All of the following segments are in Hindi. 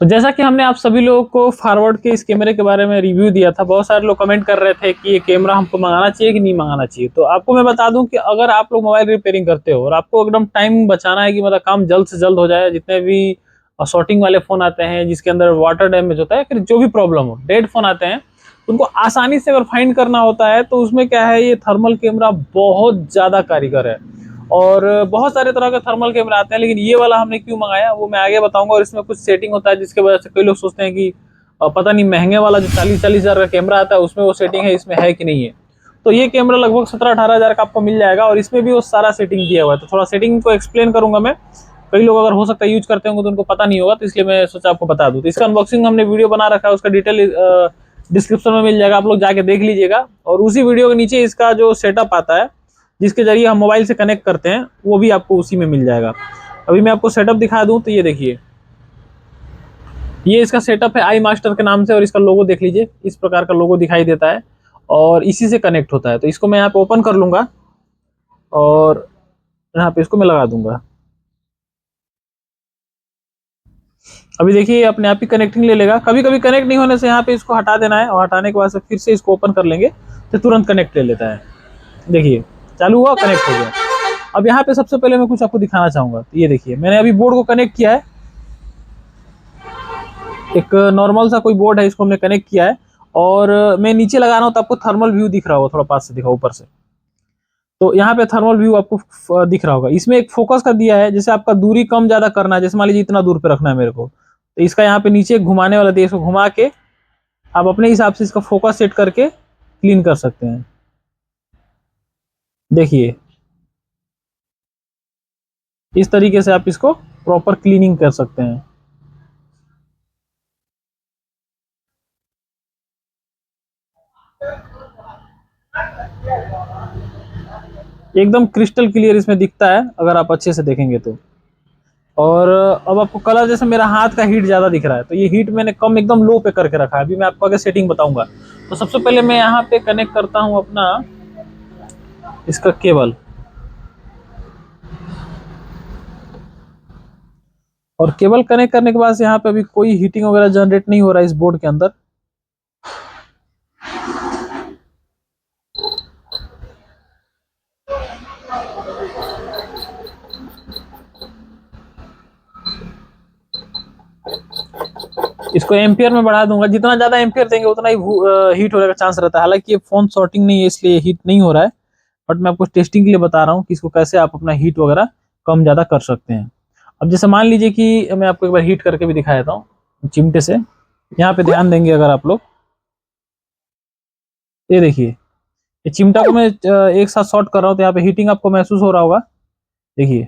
तो जैसा कि हमने आप सभी लोगों को फॉरवर्ड के इस कैमरे के बारे में रिव्यू दिया था, बहुत सारे लोग कमेंट कर रहे थे कि ये कैमरा हमको मंगाना चाहिए कि नहीं मंगाना चाहिए। तो आपको मैं बता दूं कि अगर आप लोग मोबाइल रिपेयरिंग करते हो और आपको एकदम टाइम बचाना है कि मतलब काम जल्द से जल्द हो जाए, जितने भी शॉर्टिंग वाले फोन आते हैं जिसके अंदर वाटर डैमेज होता है, फिर जो भी प्रॉब्लम हो, डेड फोन आते हैं, उनको आसानी से अगर फाइंड करना होता है तो उसमें क्या है, ये थर्मल कैमरा बहुत ज्यादा कारीगर है। और बहुत सारे तरह के थर्मल कैमरा आते हैं, लेकिन ये वाला हमने क्यों मंगाया वो मैं आगे बताऊंगा। और इसमें कुछ सेटिंग होता है जिसके वजह से कई लोग सोचते हैं कि पता नहीं महंगे वाला जो 40-40 हजार का कैमरा आता है उसमें वो सेटिंग है, इसमें है कि नहीं है। तो ये कैमरा लगभग 17-18 हजार का आपको मिल जाएगा और इसमें भी वो सारा सेटिंग दिया हुआ है। तो थोड़ा सेटिंग को एक्सप्लेन करूंगा मैं। कई लोग अगर हो सकता है यूज करते होंगे तो उनको पता नहीं होगा, तो इसलिए मैं सोचा आपको बता दूं। तो इसका अनबॉक्सिंग हमने वीडियो बना रखा है, उसका डिटेल डिस्क्रिप्शन में मिल जाएगा, आप लोग जाके देख लीजिएगा। और उसी वीडियो के नीचे इसका जो सेटअप आता है जिसके जरिए हम मोबाइल से कनेक्ट करते हैं वो भी आपको उसी में मिल जाएगा। अभी मैं आपको सेटअप दिखा दूं तो ये देखिए, ये इसका सेटअप है आई मास्टर के नाम से, और इसका लोगो देख लीजिए, इस प्रकार का लोगो दिखाई देता है और इसी से कनेक्ट होता है। तो इसको मैं यहाँ पे ओपन कर लूंगा और यहाँ पे इसको मैं लगा दूंगा। अभी देखिए अपने आप ही कनेक्टिंग ले लेगा। कभी कभी कनेक्ट नहीं होने से यहाँ पे इसको हटा देना है और हटाने के बाद से फिर से इसको ओपन कर लेंगे तो तुरंत कनेक्ट ले लेता है। देखिए चालू हुआ, कनेक्ट हो गया। अब यहाँ पे सबसे पहले मैं कुछ आपको दिखाना चाहूंगा। तो ये देखिए मैंने अभी बोर्ड को कनेक्ट किया है, एक नॉर्मल सा कोई बोर्ड है, इसको हमने कनेक्ट किया है। और मैं नीचे लगा रहा हूँ तो आपको थर्मल व्यू दिख रहा होगा, थोड़ा पास से दिखा ऊपर से। तो यहाँ पे थर्मल व्यू आपको दिख रहा होगा। इसमें एक फोकस का दिया है, जैसे आपका दूरी कम ज्यादा करना है, जैसे मान लीजिए इतना दूर पे रखना है मेरे को, तो इसका यहाँ पे नीचे घुमाने वाला दिया, इसको घुमा के आप अपने हिसाब से इसका फोकस सेट करके क्लीन कर सकते हैं। देखिए इस तरीके से आप इसको प्रॉपर क्लीनिंग कर सकते हैं। एकदम क्रिस्टल क्लियर इसमें दिखता है अगर आप अच्छे से देखेंगे तो। और अब आपको कलर, जैसे मेरा हाथ का हीट ज्यादा दिख रहा है तो ये हीट मैंने कम एकदम लो पे करके रखा है। अभी मैं आपको आगे सेटिंग बताऊंगा। तो सबसे पहले मैं यहाँ पे कनेक्ट करता हूँ अपना इसका केबल, और केबल कनेक्ट करने के बाद यहाँ पे अभी कोई हीटिंग वगैरह जनरेट नहीं हो रहा है इस बोर्ड के अंदर। इसको एम्पियर में बढ़ा दूंगा, जितना ज्यादा एम्पियर देंगे उतना ही हीट होने का चांस रहता है। हालांकि ये फोन शॉर्टिंग नहीं है इसलिए हीट नहीं हो रहा है, बट मैं आपको टेस्टिंग के लिए बता रहा हूँ कि इसको कैसे आप अपना हीट वगैरह कम ज्यादा कर सकते हैं। अब जैसे मान लीजिए कि मैं आपको एक बार हीट करके भी दिखा देता हूँ चिमटे से। यहाँ पे ध्यान देंगे अगर आप लोग, ये देखिए ये चिमटा को मैं एक साथ शॉर्ट कर रहा हूँ तो यहाँ पे हीटिंग आपको महसूस हो रहा होगा। देखिए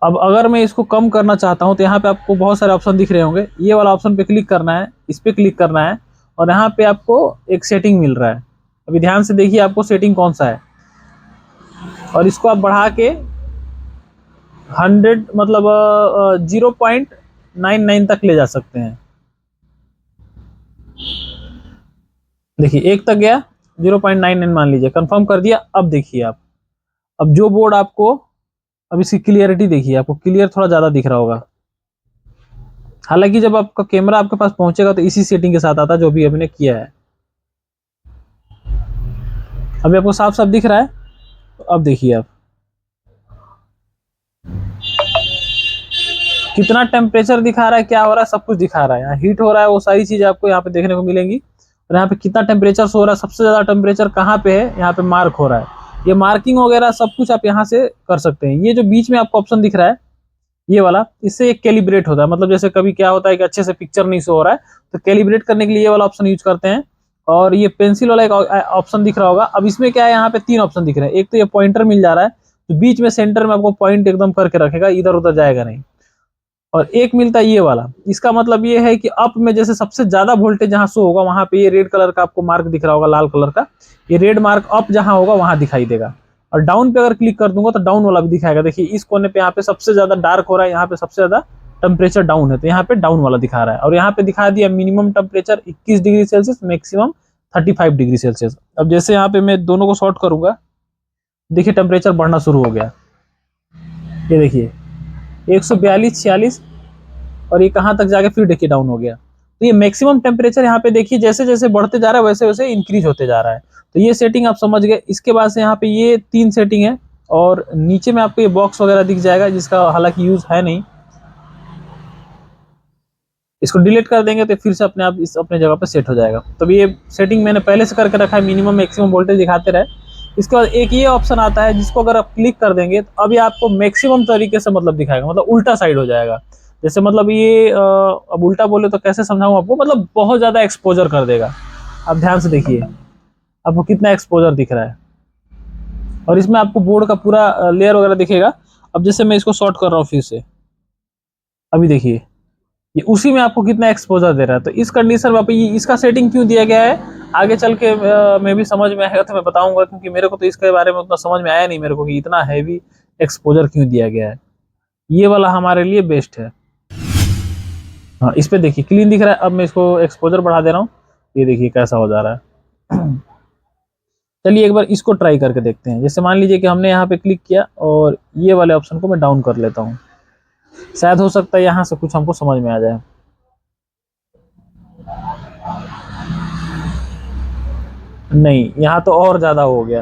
अब अगर मैं इसको कम करना चाहता हूं तो यहाँ पे आपको बहुत सारे ऑप्शन दिख रहे होंगे, ये वाला ऑप्शन पे क्लिक करना है, इस पे क्लिक करना है और यहाँ पे आपको एक सेटिंग मिल रहा है। अभी ध्यान से देखिए आपको सेटिंग कौन सा है, और इसको आप बढ़ा के 100 मतलब 0.99 तक ले जा सकते हैं। देखिए एक तक गया, 0.99 मान लीजिए, कंफर्म कर दिया। अब देखिए आप, अब जो बोर्ड आपको, अब इसकी क्लियरिटी देखिए, आपको क्लियर थोड़ा ज्यादा दिख रहा होगा। हालांकि जब आपका कैमरा आपके पास पहुंचेगा तो इसी सेटिंग के साथ आता है जो भी हमने किया है। अभी आपको साफ साफ दिख रहा है। तो अब देखिए आप कितना टेम्परेचर दिखा रहा है, क्या हो रहा है, सब कुछ दिखा रहा है। यहाँ हीट हो रहा है, वो सारी चीजें आपको यहाँ पे देखने को मिलेंगी। और यहाँ पे कितना टेम्परेचर शो हो रहा है, सबसे ज्यादा टेम्परेचर कहाँ पे है, यहाँ पे मार्क हो रहा है। ये मार्किंग वगैरह सब कुछ आप यहाँ से कर सकते हैं। ये जो बीच में आपको ऑप्शन दिख रहा है ये वाला, इससे एक कैलिब्रेट होता है। मतलब जैसे कभी क्या होता है कि अच्छे से पिक्चर नहीं शो हो रहा है, तो कैलिब्रेट करने के लिए ये वाला ऑप्शन यूज करते हैं। और ये पेंसिल वाला एक ऑप्शन दिख रहा होगा। अब इसमें क्या है, यहाँ पे 3 ऑप्शन दिख रहे हैं। एक तो ये पॉइंटर मिल जा रहा है, तो बीच में सेंटर में आपको पॉइंट एकदम करके रखेगा, इधर उधर जाएगा नहीं। और एक मिलता है ये वाला, इसका मतलब ये है कि अप में जैसे सबसे ज्यादा वोल्टेज जहां शो होगा वहां पे ये रेड कलर का आपको मार्क दिख रहा होगा, लाल कलर का, ये रेड मार्क अप जहां होगा वहां दिखाई देगा। और डाउन पे अगर क्लिक कर दूंगा तो डाउन वाला भी दिखाएगा। देखिए इस कोने पे यहाँ पे सबसे ज्यादा डार्क हो रहा है, यहाँ पे सबसे ज्यादा टेम्परेचर डाउन है, तो यहाँ पे डाउन वाला दिखा रहा है। और यहाँ पे दिखा दिया minimum temperature 21 degree Celsius, maximum 35 degree Celsius. अब जैसे यहाँ पे मैं दोनों को शॉर्ट करूंगा, देखिए टेम्परेचर बढ़ना शुरू हो गया। ये देखिए 142, 46, और ये कहाँ तक जाके फिर देखिए डाउन हो गया। तो ये मैक्सिमम टेम्परेचर यहाँ पे देखिए जैसे जैसे बढ़ते जा रहा है वैसे वैसे इंक्रीज होते जा रहा है। तो ये सेटिंग आप समझ गए। इसके बाद से यहाँ पे ये 3 सेटिंग है और नीचे में आपको ये बॉक्स वगैरह दिख जाएगा जिसका हालांकि यूज है नहीं। इसको डिलीट कर देंगे तो फिर से अपने आप इस अपने जगह पे सेट हो जाएगा। तो ये सेटिंग मैंने पहले से करके रखा है, मिनिमम मैक्सिमम वोल्टेज दिखाते रहे। इसके बाद एक ये ऑप्शन आता है जिसको अगर आप क्लिक कर देंगे तो अभी आपको मैक्सिमम तरीके से मतलब दिखाएगा, मतलब उल्टा साइड हो जाएगा। जैसे मतलब ये अब उल्टा बोले तो कैसे समझाऊं आपको, मतलब बहुत ज्यादा एक्सपोजर कर देगा। आप ध्यान से देखिए आपको कितना एक्सपोजर दिख रहा है और इसमें आपको बोर्ड का पूरा लेयर वगैरह दिखेगा। अब जैसे मैं इसको शॉर्ट कर रहा हूँ फिर से, अभी देखिए ये उसी में आपको कितना एक्सपोजर दे रहा है। तो इस कंडीशन में इसका सेटिंग क्यों दिया गया है आगे चल के मैं भी समझ में आएगा तो मैं बताऊंगा, क्योंकि मेरे को तो इसके बारे में उतना समझ में आया नहीं मेरे को कि इतना हैवी एक्सपोजर क्यों दिया गया है। ये वाला हमारे लिए बेस्ट है। हाँ इस पे देखिए क्लीन दिख रहा है। अब मैं इसको एक्सपोजर बढ़ा दे रहा हूँ, ये देखिए कैसा हो जा रहा है। चलिए एक बार इसको ट्राई करके देखते हैं। जैसे मान लीजिए कि हमने यहाँ पे क्लिक किया और ये वाले ऑप्शन को मैं डाउन कर लेता हूँ, शायद हो सकता है यहाँ से कुछ हमको समझ में आ जाए। नहीं, यहाँ तो और ज्यादा हो गया।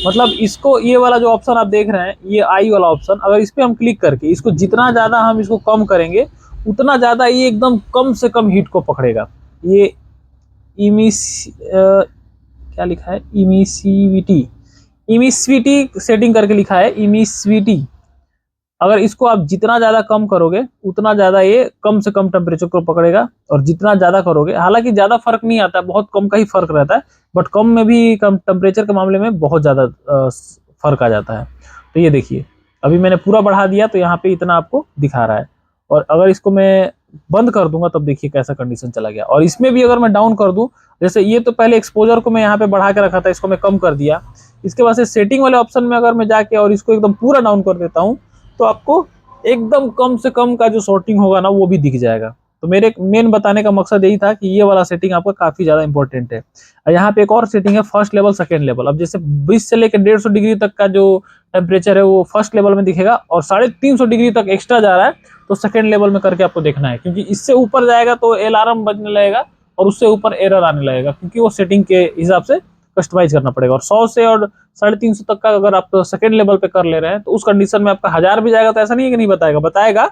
मतलब इसको ये वाला जो ऑप्शन आप देख रहे हैं ये आई वाला ऑप्शन, अगर इस पे हम क्लिक करके इसको जितना ज्यादा हम इसको कम करेंगे उतना ज्यादा ये एकदम कम से कम हीट को पकड़ेगा। ये इमिस क्या लिखा है, इमिसिविटी, इमिस्विटी सेटिंग करके लिखा है, इमिस्विटी। अगर इसको आप जितना ज्यादा कम करोगे उतना ज्यादा ये कम से कम टेम्परेचर को पकड़ेगा, और जितना ज्यादा करोगे, हालांकि ज्यादा फर्क नहीं आता है, बहुत कम का ही फर्क रहता है, बट कम में भी कम टेम्परेचर के मामले में बहुत ज्यादा फर्क आ जाता है। तो ये देखिए अभी मैंने पूरा बढ़ा दिया तो यहाँ पे इतना आपको दिखा रहा है, और अगर इसको मैं बंद कर दूंगा तब देखिए कैसा कंडीशन चला गया। और इसमें भी अगर मैं डाउन कर दूं, जैसे ये तो पहले एक्सपोजर को मैं यहाँ पे बढ़ा के रखा था, इसको मैं कम कर दिया। इसके बाद से सेटिंग वाले ऑप्शन में अगर मैं जाके और इसको एकदम पूरा डाउन कर देता हूँ तो आपको एकदम कम से कम का जो सॉर्टिंग होगा ना वो भी दिख जाएगा। तो मेरे मेन बताने का मकसद यही था कि ये वाला सेटिंग आपका काफी ज्यादा इंपॉर्टेंट है। यहाँ पे एक और सेटिंग है फर्स्ट लेवल सेकेंड लेवल। अब जैसे 20 से लेकर 150 डिग्री तक का जो टेम्परेचर है वो फर्स्ट लेवल में दिखेगा, और 350 डिग्री तक एक्स्ट्रा जा रहा है तो सेकेंड लेवल में करके आपको देखना है, क्योंकि इससे ऊपर जाएगा तो अलार्म बजने लगेगा और उससे ऊपर एरर आने लगेगा, क्योंकि वो सेटिंग के हिसाब से कस्टमाइज करना पड़ेगा। और 100 से और 350 तक का अगर आप सेकेंड लेवल पे कर ले रहे हैं तो उस कंडीशन में आपका 1000 भी जाएगा तो ऐसा नहीं है कि नहीं बताएगा, बताएगा,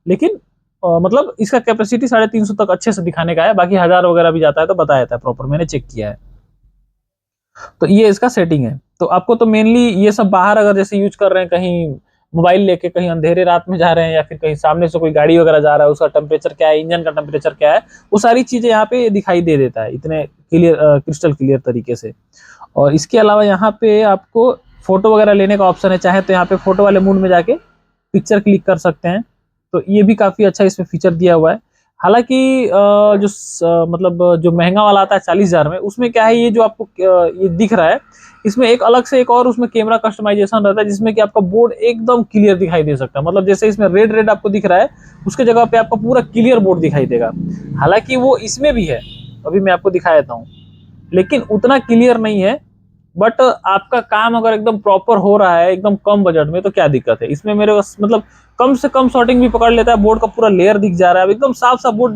लेकिन मतलब इसका कैपेसिटी 350 तक अच्छे से दिखाने का है। बाकी 1000 वगैरह भी जाता है तो बता देता है प्रॉपर, मैंने चेक किया है। तो ये इसका सेटिंग है। तो आपको तो मेनली ये सब बाहर अगर जैसे यूज कर रहे हैं, कहीं मोबाइल लेके कहीं अंधेरे रात में जा रहे हैं या फिर कहीं सामने से कोई गाड़ी वगैरह जा रहा है, उसका टेम्परेचर क्या है, इंजन का टेम्परेचर क्या है, वो सारी चीजें यहाँ पे दिखाई दे देता है इतने क्लियर, क्रिस्टल क्लियर तरीके से। और इसके अलावा यहाँ पे आपको फोटो वगैरह लेने का ऑप्शन है, चाहे तो यहाँ पे फोटो वाले मूड में जाके पिक्चर क्लिक कर सकते हैं। तो ये भी काफी अच्छा इसमें फीचर दिया हुआ है। हालांकि मतलब जो महंगा वाला आता है 40,000 में, उसमें क्या है, ये जो आपको ये दिख रहा है, इसमें एक अलग से एक और उसमें कैमरा कस्टमाइजेशन रहता है जिसमें कि आपका बोर्ड एकदम क्लियर दिखाई दे सकता है। मतलब जैसे इसमें रेड रेड आपको दिख रहा है, उसके जगह पे आपका पूरा क्लियर बोर्ड दिखाई देगा। हालांकि वो इसमें भी है, अभी मैं आपको दिखा देता हूँ, लेकिन उतना क्लियर नहीं है। बट आपका काम अगर एकदम प्रॉपर हो रहा है एकदम कम बजट में तो क्या दिक्कत है इसमें। मेरे मतलब कम से कम शॉटिंग भी पकड़ लेता है, बोर्ड का पूरा लेयर दिख जा रहा है, एकदम साफ साफ बोर्ड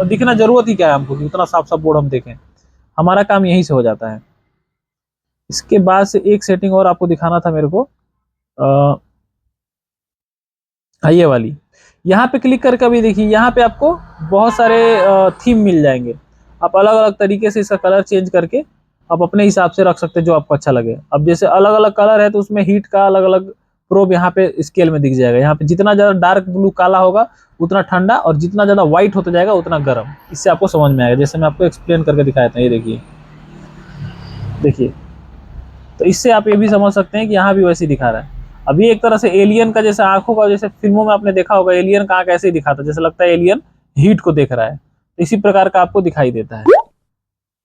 दिखना जरूरत ही क्या है हमको कि उतना साफ साफ बोर्ड हम देखें, हमारा काम यहीं से हो जाता है। इसके बाद से एक सेटिंग और आपको दिखाना था मेरे को, ये वाली। यहाँ पे क्लिक करके अभी देखिए यहाँ पे आपको बहुत सारे थीम मिल जाएंगे। आप अलग अलग तरीके से इसका कलर चेंज करके आप अपने हिसाब से रख सकते हैं जो आपको अच्छा लगे। अब जैसे अलग अलग कलर है तो उसमें हीट का अलग अलग प्रोब यहाँ पे स्केल में दिख जाएगा। यहाँ पे जितना ज्यादा डार्क ब्लू काला होगा उतना ठंडा, और जितना ज्यादा व्हाइट होता जाएगा उतना गर्म। इससे आपको समझ में आएगा, जैसे मैं आपको एक्सप्लेन करके दिखाया था, ये देखिए देखिए। तो इससे आप ये भी समझ सकते हैं कि यहाँ भी वैसे ही दिखा रहा है। अभी एक तरह से एलियन का जैसे आंखों का, जैसे फिल्मों में आपने देखा होगा एलियन का आंख ऐसे ही दिखाता है, जैसे लगता है एलियन हीट को देख रहा है, तो इसी प्रकार का आपको दिखाई देता है।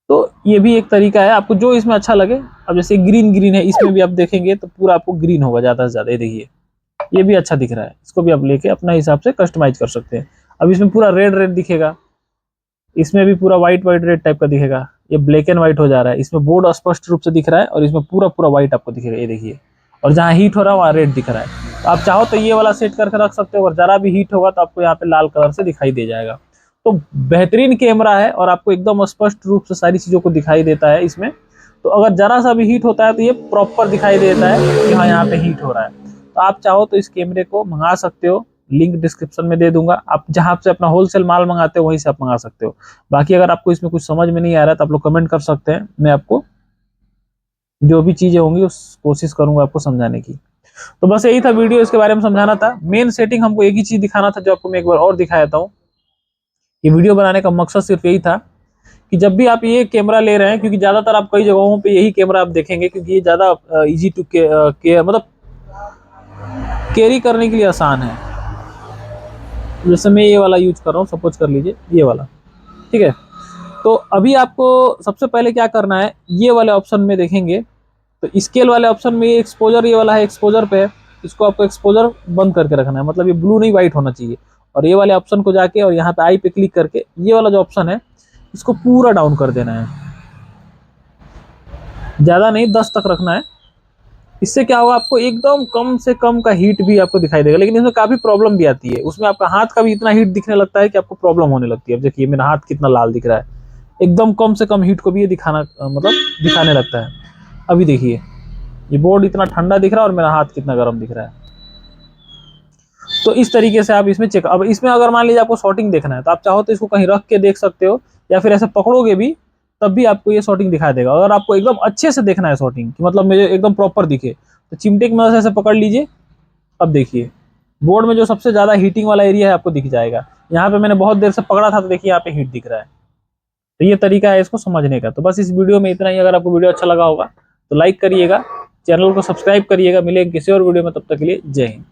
तो ये भी एक तरीका है, आपको जो इसमें अच्छा लगे। अब जैसे ग्रीन ग्रीन है, इसमें भी आप देखेंगे तो पूरा आपको ग्रीन होगा ज्यादा से ज्यादा। ये देखिए ये भी अच्छा दिख रहा है, इसको भी आप लेके अपना हिसाब से कस्टमाइज कर सकते हैं। अब इसमें पूरा रेड रेड दिखेगा, इसमें भी पूरा व्हाइट व्हाइट रेड टाइप का दिखेगा। ये ब्लैक एंड व्हाइट हो जा रहा है, इसमें बोर्ड स्पष्ट रूप से दिख रहा है और इसमें पूरा पूरा व्हाइट आपको दिखेगा, ये देखिए। और जहाँ हीट हो रहा है वहाँ रेड दिख रहा है। तो आप चाहो तो ये वाला सेट करके रख सकते हो, और जरा भी हीट होगा तो आपको यहाँ पे लाल कलर से दिखाई दे जाएगा। तो बेहतरीन कैमरा है और आपको एकदम स्पष्ट रूप से सारी चीज़ों को दिखाई देता है इसमें। तो अगर जरा सा भी हीट होता है तो ये प्रॉपर दिखाई देता है कि हाँ यहाँ पे हीट हो रहा है। तो आप चाहो तो इस कैमरे को मंगा सकते हो, लिंक डिस्क्रिप्शन में दे दूंगा। आप जहाँ से अपना होलसेल माल मंगाते हो वहीं से आप मंगा सकते हो। बाकी अगर आपको इसमें कुछ समझ में नहीं आ रहा है तो आप लोग कमेंट कर सकते हैं, मैं आपको जो भी चीजें होंगी उस कोशिश करूंगा आपको समझाने की। तो बस यही था वीडियो, इसके बारे में समझाना था। मेन सेटिंग हमको एक ही चीज दिखाना था जो आपको मैं एक बार और दिखा देता हूँ। ये वीडियो बनाने का मकसद सिर्फ यही था कि जब भी आप ये कैमरा ले रहे हैं, क्योंकि ज्यादातर आप कई जगहों पे यही कैमरा आप देखेंगे, क्योंकि ये ज्यादा इजी टू मतलब कैरी करने के लिए आसान है। जैसे मैं ये वाला यूज कर रहा हूँ, सपोज कर लीजिए ये वाला, ठीक है। तो अभी आपको सबसे पहले क्या करना है, ये वाले ऑप्शन में देखेंगे तो स्केल वाले ऑप्शन में एक्सपोजर ये वाला है, एक्सपोजर पे है। इसको आपको एक्सपोजर बंद करके रखना है, मतलब ये ब्लू नहीं व्हाइट होना चाहिए। और ये वाले ऑप्शन को जाके और यहाँ पे आई पे क्लिक करके ये वाला जो ऑप्शन है इसको पूरा डाउन कर देना है, ज्यादा नहीं 10 तक रखना है। इससे क्या होगा, आपको एकदम कम से कम का हीट भी आपको दिखाई देगा, लेकिन इसमें काफी प्रॉब्लम भी आती है। उसमें आपका हाथ का भी इतना हीट दिखने लगता है कि आपको प्रॉब्लम होने लगती है। अब देखिए मेरा हाथ कितना लाल दिख रहा है, एकदम कम से कम हीट को भी ये मतलब दिखाने लगता है। अभी देखिए ये बोर्ड इतना ठंडा दिख रहा है और मेरा हाथ कितना गर्म दिख रहा है। तो इस तरीके से आप इसमें चेक, अब इसमें अगर मान लीजिए आपको शॉर्टिंग देखना है तो आप चाहो तो इसको कहीं रख के देख सकते हो, या फिर ऐसे पकड़ोगे भी तब भी आपको ये शॉर्टिंग दिखाई देगा। अगर आपको एकदम अच्छे से देखना है शॉर्टिंग कि मतलब मुझे एकदम प्रॉपर दिखे, तो चिमटे की मदद से ऐसे पकड़ लीजिए। अब देखिए बोर्ड में जो सबसे ज्यादा हीटिंग वाला एरिया है आपको दिख जाएगा। यहाँ पे मैंने बहुत देर से पकड़ा था तो देखिए यहाँ पे हीट दिख रहा है। तो ये तरीका है इसको समझने का। तो बस इस वीडियो में इतना ही। अगर आपको वीडियो अच्छा लगा होगा तो लाइक करिएगा, चैनल को सब्सक्राइब करिएगा। मिलेंगे किसी और वीडियो में, तब तक के लिए जय हिंद।